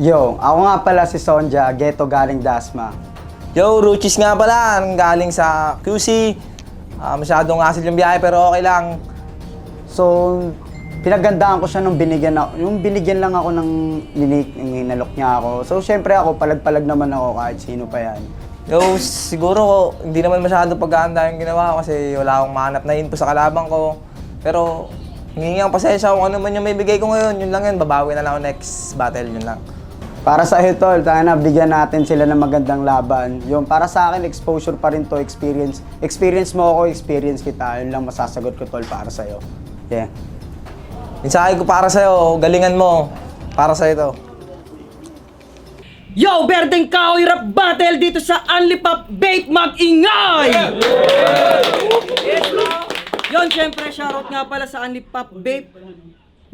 Yo, ako nga pala si Sonja, Ghetto galing Dasma. Yo, Ruchis nga pala, galing sa QC. Masyadong hassle yung biyahe pero okay lang. So, pinagandaan ko siya nung binigyan lang ako ng ninalok niya ako. So, syempre ako, palag-palag naman ako kahit sino pa yan. Yo, siguro hindi naman masyado pagkahanda yung ginawa ko kasi wala akong mahanap na info sa kalabang ko. Pero hingi ang pasensya kung ano man yung may bigay ko ngayon, yun lang yun. Babawi na lang ako next battle, yun lang. Para sa iyo, tol, sana bigyan natin sila ng magandang laban. Yung para sa akin, exposure pa rin to, experience. Experience mo ako, experience kita. Yun lang masasagot ko, tol, para sa iyo. Yeah. Mensahe ko para sa'yo, galingan mo. Para sa'yo to. Yo, Berdeng Kahoy Rap Battle dito sa Only Pop Vape Mag-ingay! Yon, syempre, shoutout nga pala sa Only Pop Vape.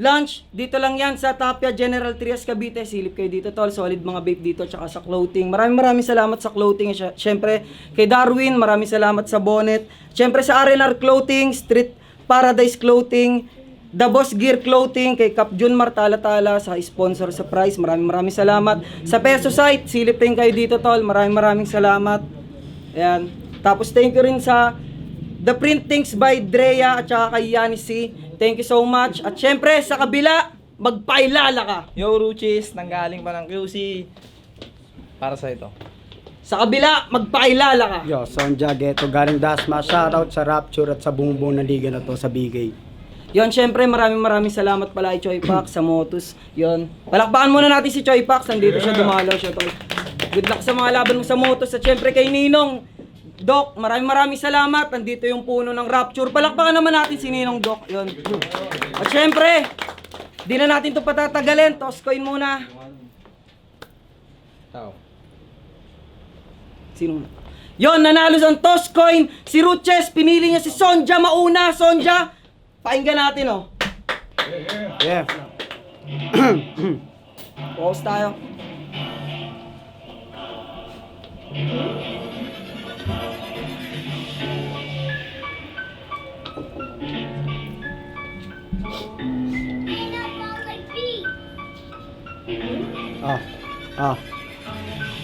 Lunch, dito lang yan sa Tapia General Trias, Cavite. Silip kayo dito, tol. Solid mga vape dito, tsaka sa clothing. Maraming salamat sa clothing. Syempre, kay Darwin, maraming salamat sa bonnet. Syempre sa R&R Clothing, Street Paradise Clothing, The Boss Gear Clothing, kay Cap Jun Martala-tala sa sponsor sa price. Maraming salamat. Sa Peso Site, silip kayo dito, tol. Maraming salamat. Ayan. Tapos thank you rin sa The Printings by Drea at saka kay Yanis C. Thank you so much. At syempre, sa kabila, magpailala ka. Yo, Ruchis, nanggaling pa ng QC. Para sa'yo to. Sa kabila, magpailala ka. Yo, Sonja, Ghetto galing Dasma. Shoutout sa Rapture at sa buong na liga na to sa Bigay. Yon, syempre, maraming salamat pala kay Choi Pax sa Motus. Yon. Palakpakan muna natin si Choi Pax. Nandito siya, dumalaw siya, tol. Good luck sa mga laban mo sa Motus. At syempre kay Ninong. Doc, maraming salamat. Nandito yung puno ng Rapture. Palakpakan naman natin si Ninong Doc. Yun. At syempre, di na natin ito patatagalin. Toss coin muna. Tao. Sino muna? Yon, nanalo sa toss coin. Si Ruches, pinili niya si Sonja mauna. Sonja, pakinggan natin, oh. Yeah. Pause tayo.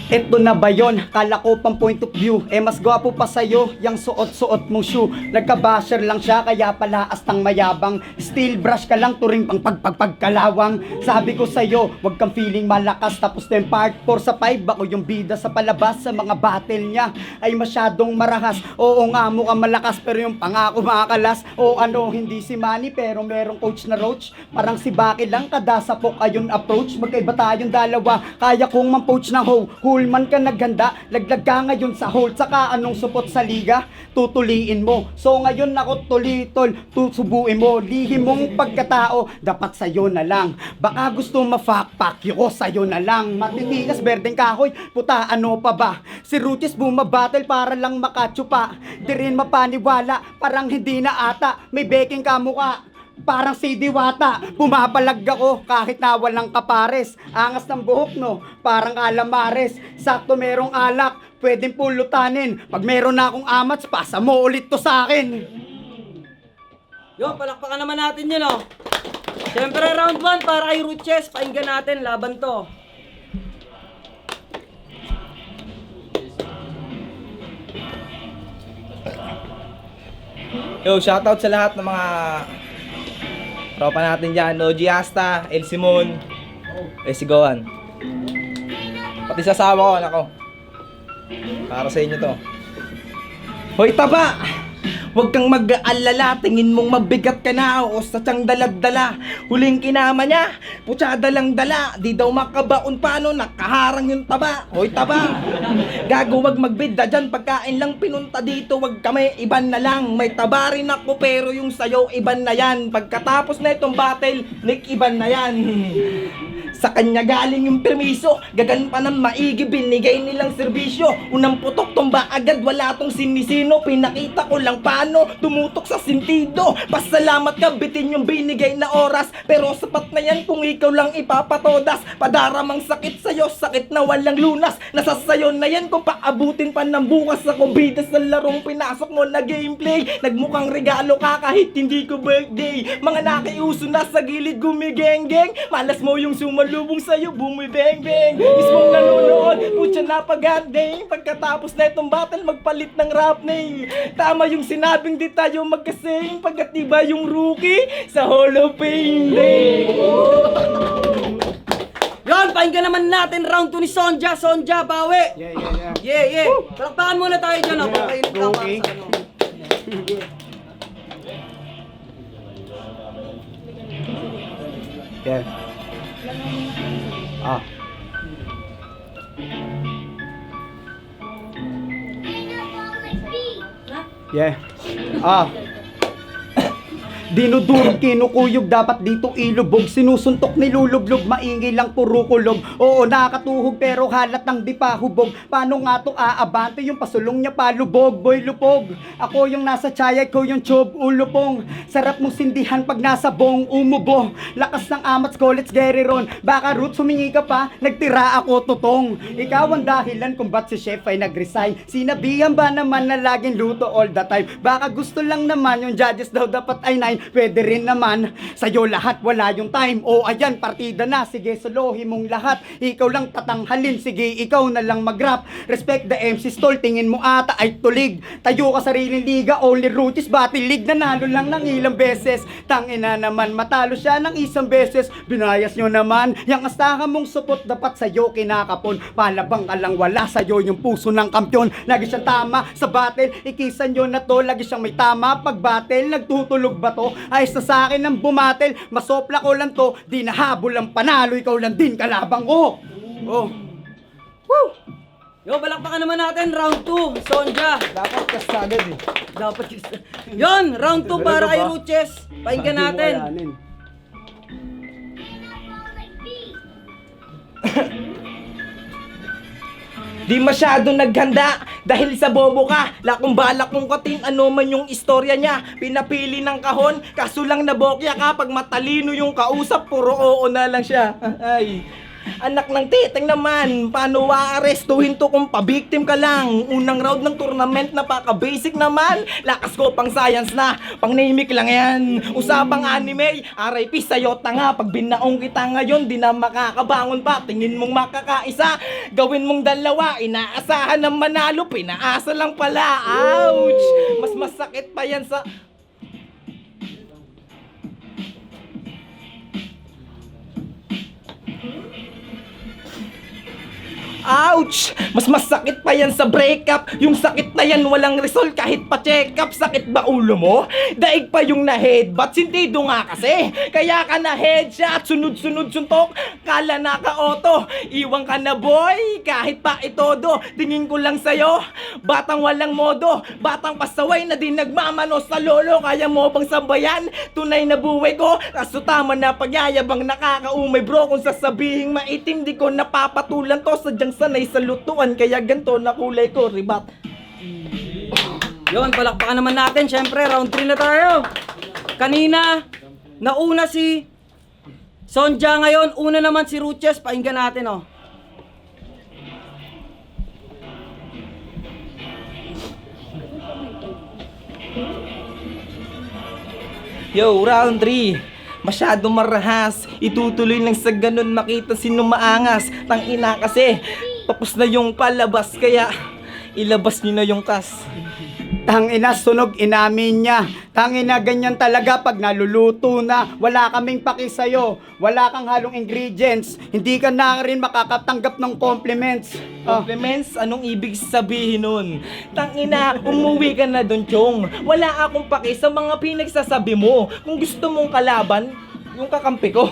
Ito na ba yun? Kala ko pang point of view. Mas gwapo pa sa'yo, yung suot-suot mong shoe. Nagka-basher lang siya, kaya pala astang mayabang. Steel brush ka lang, turing pang pagkalawang. Sabi ko sa'yo, wag kang feeling malakas. Tapos na yung part 4 sa 5, ako yung bida sa palabas. Sa mga battle niya, ay masyadong marahas. Oo nga, mukhang malakas, pero yung pangako makakalas. O ano, hindi si Manny, pero merong coach na Roach. Parang si Baki lang, kadasapok ayun approach. Magkaiba tayong dalawa, kaya kong mampoach ng hoe. Man ka naghanda, laglag ka ngayon sa hold. Saka anong supot sa liga, tutuliin mo. So ngayon ako tulitol, tusubuin mo. Lihim mong pagkatao, dapat sa'yo na lang. Baka gusto ma-fuck ko, sa'yo na lang. Matitigas, Berdeng Kahoy, puta ano pa ba? Si Rutis bumabattle para lang makatsupa. Di rin mapaniwala, parang hindi na ata. May beking kamukha, parang si Diwata. Pumapalag ako kahit na walang kapares. Angas ng buhok, no? Parang calamares. Sakto merong alak, pwedeng pulutanin. Pag meron na akong amats, pasa mo ulit to sa akin. Yo, palakpakan naman natin yun, oh. Siyempre, round 1 para kay Ruches. Pakinggan natin, laban to. Yo, shoutout sa lahat ng mga tropa natin dyan. Oji Asta, El Simon, Sigoan. Pati sa asawa ko, anak ko. Para sa inyo to. Hoy, taba! Huwag kang mag-aalala, tingin mong mabigat ka na o sa tiyang daladala. Huling kinama niya, putsada lang dala. Di daw makabaon paano, nakaharang yung taba. Hoy, taba! Gago, wag magbida dyan, pagkain lang pinunta dito. Wag kami, iban na lang. May taba rin ako pero yung sayo, iban na yan. Pagkatapos na itong battle, Nick, iban na yan. Sa kanya galing yung permiso, gagan pa ng maigi, binigay nilang serbisyo. Unang putok tumba agad, wala tong sinisino. Pinakita ko lang paano tumutok sa sentido. Pasalamat ka, bitin yung binigay na oras. Pero sapat na yan kung ikaw lang ipapatodas. Padaramang sakit sa'yo, sakit na walang lunas. Nasa sayo na yan kung paabutin pa ng bukas. Ako bida sa larong pinasok mo na gameplay. Nagmukhang regalo ka kahit hindi ko birthday. Mga nakiuso na sa gilid gumigeng-geng. Malas mo yung sumunod Sumalubong sa'yo, bumibeng-beng. Mismong nanonood, putya napaganding. Pagkatapos na itong battle, magpalit ng rap name. Tama yung sinabing di tayo magkasing. Pagkat iba yung rookie sa Hall of Fame day. Yon, pakinggan naman natin round 2 ni Sonja. Sonja, bawi. Yeah. Palakpakan muna tayo dyan. Napakainit lang para Okay. sa ano. Yeah. Ah. Yeah. Ah. Dinudurog, kinukuyog, dapat dito ilubog. Sinusuntok, nilulublog, maingay lang puro kulog. Oo, nakakatuhog pero halat ng di pa hubog. Paano nga to aabante yung pasulong niya palubog? Boy lupog, ako yung nasa tsaya, ko yung tube ulupong. Sarap mong sindihan pag nasa bong umubo. Lakas ng amats ko, let's get it on. Baka root, sumingi ka pa, nagtira ako tutong. Ikaw ang dahilan kung ba't si chef ay nag-resign. Sinabihan ba naman na laging luto all the time? Baka gusto lang naman yung judges daw dapat ay 9. Pwede rin naman, sa'yo lahat wala yung time. O ayan, partida na, sige solohin mong lahat. Ikaw lang tatanghalin, sige ikaw na lang mag-rap. Respect the MC stall, tingin mo ata ay tulig. Tayo ka sariling liga, only rooties battle league. Nanalo lang ng ilang beses, tangina naman matalo siya ng isang beses. Binayas nyo naman, yung astahan mong supot dapat sa'yo kinakapon. Palabang ka lang, wala sa'yo yung puso ng kampyon. Lagi siyang tama sa battle, ikisan nyo na to. Lagi siyang may tama pag battle, nagtutulog ba to? Ayos na sa akin ng bumatel, masopla ko lang to. Di nahabol ang panalo, ikaw lang din kalabang ko. Oh. Woo! Yo, balakpakan naman natin round 2. Sonja. Dapat kasagad eh. Dapat Yon, round 2 para kay Ruches. Pakinggan natin. Di masyado naghanda dahil sa bobo ka. Lakong balak kong katin ano man yung istorya niya. Pinapili ng kahon, kaso lang nabokya ka. Pag matalino yung kausap, puro oo na lang siya. Ay, anak ng titeng naman, paano aarestuhin to kung pabiktim ka lang? Unang round ng tournament, napaka-basic naman. Lakas ko pang science na, pang namik lang yan. Usapang anime, RIP sa'yo tanga. Pag binaong kita ngayon, di na makakabangon pa. Tingin mong makakaisa, gawin mong dalawa. Inaasahan ng manalo, pinaasa lang pala. Ouch! Mas masakit pa yan sa... Ouch! Mas masakit pa yan sa breakup. Yung sakit na yan walang result kahit pa check up. Sakit ba ulo mo? Daig pa yung na-headbutt. Sintido nga kasi. Kaya ka na headshot. Sunod-sunod suntok. Kala naka-auto. Iwan ka na boy. Kahit pa itodo. Tingin ko lang sa'yo. Batang walang modo. Batang pasaway na din nagmamano sa lolo. Kaya mo bang sabayan? Tunay na buhay ko. Kaso tama na pagyayabang nakakaumay bro. Kung sasabihing maitim di ko napapatulan to. Sadyang sanay sa lutuan, kaya ganto na kulay ko, ribat. Yon, palakpakan naman natin. Syempre, round 3 na tayo. Kanina, nauna si Sonja, ngayon, una naman si Ruches. Pakinggan natin, oh. Yo, round 3. Masyado marahas. Itutuloy lang sa ganun makita sino maangas. Tangina kasi, tapos na yung palabas. Kaya, ilabas nyo na yung kas. Tangina, sunog, inamin niya. Tangina, ganyan talaga pag naluluto na. Wala kaming paki sa'yo. Wala kang halong ingredients. Hindi ka na rin makakatanggap ng compliments. Compliments? Anong ibig sabihin nun? Tangina, umuwi ka na dun, Chong. Wala akong paki sa mga pinagsasabi mo. Kung gusto mong kalaban, yung kakampi ko.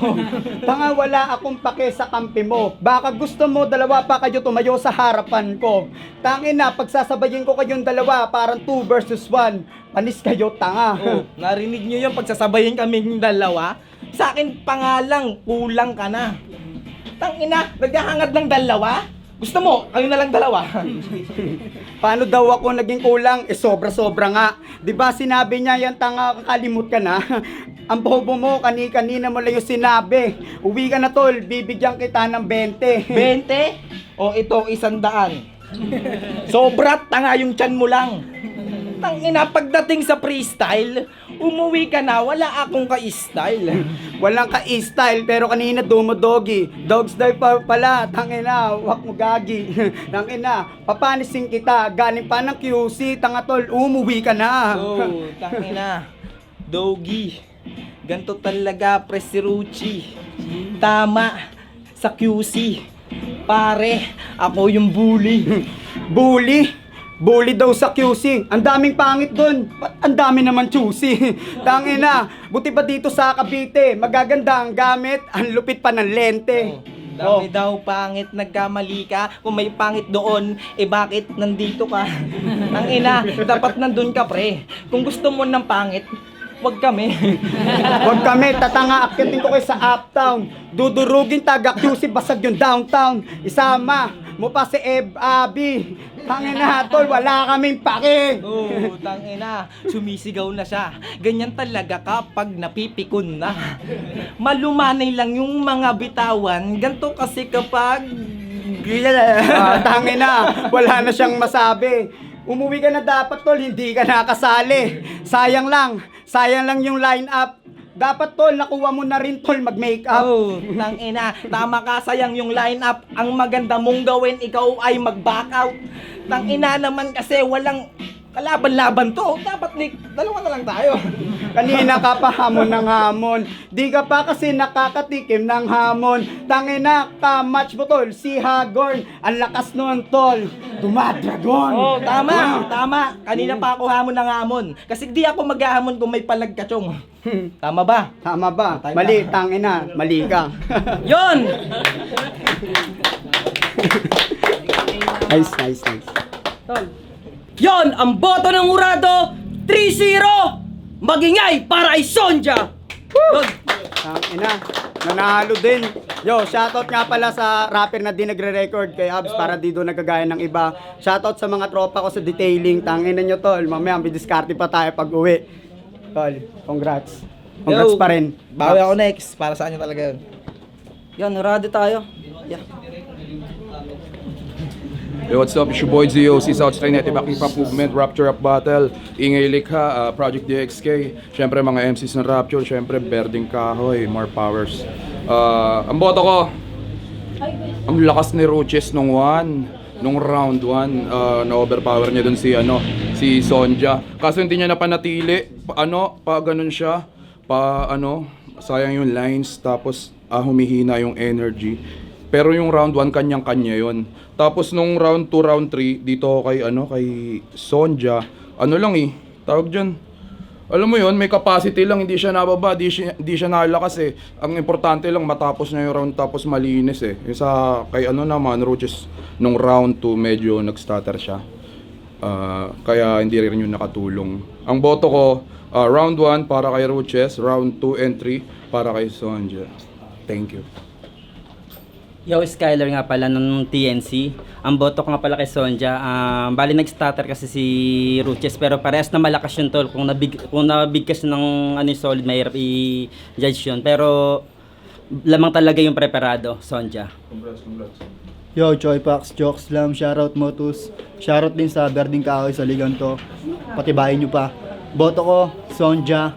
Tanga, wala akong pake sa kampi mo. Baka gusto mo dalawa pa kayo tumayo sa harapan ko. Tangina, pagsasabayin ko kayong dalawa, parang 2 versus 1. Panis kayo, tanga. Oh, narinig nyo yung pagsasabayin kaming dalawa? Sa akin pa nga lang, kulang ka na. Tangina, naghahangad ng dalawa? Gusto mo, kayo na lang dalawa. Paano daw ako naging kulang? Sobra-sobra nga. 'Di ba sinabi niya yan, tanga, kakalimut ka na? Ang bobo mo, kani-kanina mo lang yung sinabi. Uwi ka na tol, bibigyan kita ng 20. 20? O ito, 100. Sobra, tanga yung tiyan mo lang. Tangina, pagdating sa freestyle, Umuwi ka na, wala akong ka-style. Walang ka-style pero kanina dumodogi. Dog style pa pala, tangina, wak mo gagi. Tangina, papanisin kita, galing pa ng QC, tanga tol, umuwi ka na. Oh, tangina. Doggy. Ganto talaga, Presirucci. Tama. Sa QC. Pare, ako yung bully. Bully? Bully daw sa QC. Ang daming pangit doon. Ang dami naman choosy. Tangina, buti pa dito sa Cavite. Magaganda ang gamit, ang lupit pa ng lente. Dami daw pangit, nagkamali ka. Kung may pangit doon, bakit nandito ka? Ang ina, dapat nandun ka, pre. Kung gusto mo ng pangit, wag kami. Huwag kami, tatanga, akyatin ko kayo sa uptown. Dudurugin taga QC, basag yung downtown. Isama mo pa si Abi. Tangina tol, wala kaming pake. Oo, tangina, sumisigaw na siya. Ganyan talaga kapag napipikon na. Malumanay lang yung mga bitawan. Ganto kasi kapag... Tangina, wala na siyang masabi. Umuwi ka na dapat tol, hindi ka nakasali. Sayang lang yung line-up. Dapat tol, nakuha mo na rin tol mag-makeup. Oh, tangina, tama ka, sayang yung lineup. Ang maganda mong gawin, ikaw ay mag-back out. Tangina naman kasi walang kalaban-laban to. Dapat dalawa na lang tayo. Kanina ka pa hamon ng hamon. Di ka pa kasi nakakatikim ng hamon. Tangina ka, match mo tol, si Hagorn. Ang lakas nun tol, dumadragon. Oh, tama. Kanina pa ako hamon ng hamon. Kasi di ako maghahamon kung may palagkatsong. Tama ba? Tama ba? Tayo Mali, ba? tangina, mali ka. Yon! Nice. Tol. Yon, ang boto ng Urado, 3-0! Magingay para kay Sonja! Yon. Tangina, nanalo din. Yo, shoutout nga pala sa rapper na di nagre-record kay Abs para di doon nagkagaya ng iba. Shoutout sa mga tropa ko sa detailing. Tangina nyo tol, mamaya may diskarte pa tayo pag uwi. Tol, congrats. Congrats Yo, pa rin. Bawi ako next. Para saan nyo talaga yun? Yan, Urado tayo. Yeah. Yo, what's up? It's your boy Zio, si South Strain, Back Pop Movement, Rapture Up Battle, Ingay Likha, Project DXK, syempre mga MCs ng Rapture, syempre Berding Kahoy, More Powers. Ang boto ko, ang lakas ni Ruches nung round 1, na-overpower niya dun si Sonja. Kaso hindi niya napanatili, pa ganun siya, sayang yung lines, tapos humihina yung energy. Pero yung round 1 kanyang-kanya yon. Tapos nung round 2, round 3 dito kay Sonja, tawag diyan. Alam mo yon, may capacity lang, hindi siya nababa, hindi siya nalakas eh. Ang importante lang matapos niya yung round tapos malinis eh. Yung sa kay naman Roches nung round 2 medyo nag-stutter siya. Kaya hindi rin yun nakatulong. Ang boto ko, round 1 para kay Roches, round 2 and 3 para kay Sonja. Thank you. Yo, Skyler nga pala ng TNC. Ang boto ko nga pala kay Sonja. Bali nag-stutter kasi si Ruches pero parehas na malakas yun tol. Kung nabigkas ng solid, mahirap i-judge yun. Pero lamang talaga yung preparado, Sonja. Congrats. Yo, Choy Pax, Jokes Slam, shoutout Motus. Shoutout din sa Berding Kahoy sa ligang to. Patibayin nyo pa. Boto ko, Sonja.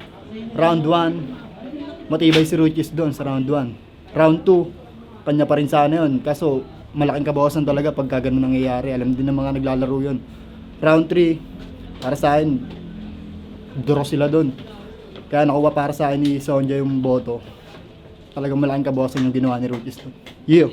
Round 1. Matibay si Ruches doon sa round 1. Round 2. Kanya pa rin sana yun. Kaso, malaking kabawasan talaga pagka ganun nangyayari. Alam din ng mga naglalaro yun. Round 3, para sa akin, draw sila doon. Kaya nakuha para sa akin ni Sonja yung boto. Talagang malaking kabawasan yung ginawa ni Ruches doon. Yeah.